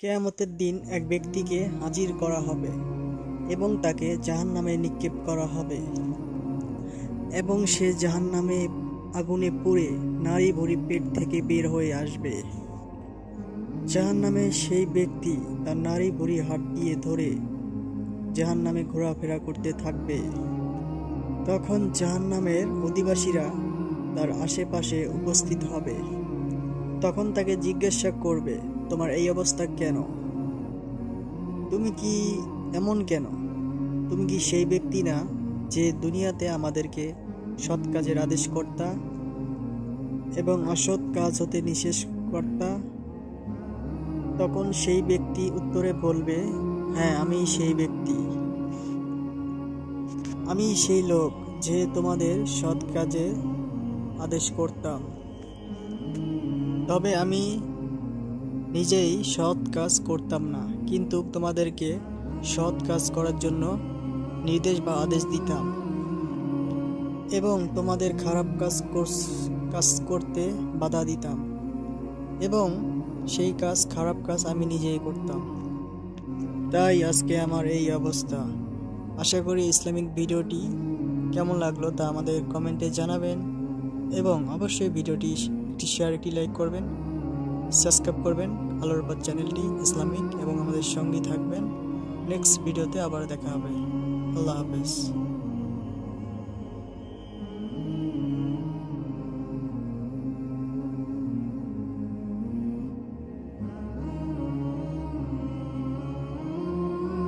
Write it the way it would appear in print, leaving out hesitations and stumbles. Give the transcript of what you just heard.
কিয়ামতের দিন এক ব্যক্তিকে হাজির করা হবে এবং তাকে জাহান্নামে নিক্ষেপ করা হবে এবং সে জাহান্নামে আগুনে পুড়ে নাড়ি ভুঁড়ি পেট থেকে বের হয়ে আসবে। জাহান্নামে সেই ব্যক্তি তার নাড়ি ভুঁড়ি হাত দিয়ে ধরে জাহান্নামে ঘোরাফেরা করতে থাকবে। তখন জাহান্নামের অধিবাসীরা তার আশেপাশে উপস্থিত হবে। তখন তাকে জিজ্ঞাসা করবে, তোমার এই অবস্থা কেন? তুমি কি এমন কেন? তুমি কি সেই ব্যক্তি না যে দুনিয়াতে আমাদেরকে সৎ কাজের আদেশ কর্তা এবং অসৎ কাজ হতে নিষেধ কর্তা? তখন সেই ব্যক্তি উত্তরে বলবে, হ্যাঁ, আমি সেই ব্যক্তি, আমি সেই লোক যে তোমাদের সৎ কাজে আদেশ করতাম। তবে আমি নিজেই সৎ কাজ করতাম না, কিন্তু তোমাদেরকে সৎ কাজ করার জন্য নির্দেশ বা আদেশ দিতাম এবং তোমাদের খারাপ কাজ করতে বাধা দিতাম এবং সেই খারাপ কাজ আমি নিজেই করতাম। তাই আজকে আমার এই অবস্থা। আশা করি ইসলামিক ভিডিওটি কেমন লাগলো তা আমাদের কমেন্টে জানাবেন এবং অবশ্যই ভিডিওটি একটি শেয়ার, একটি লাইক করবেন, সাবস্ক্রাইব করবেন আলোর পথ চ্যানেলটি ইসলামিক এবং আমাদের সঙ্গেই থাকবেন। নেক্সট ভিডিওতে আবার দেখা হবে। আল্লাহ হাফেজ।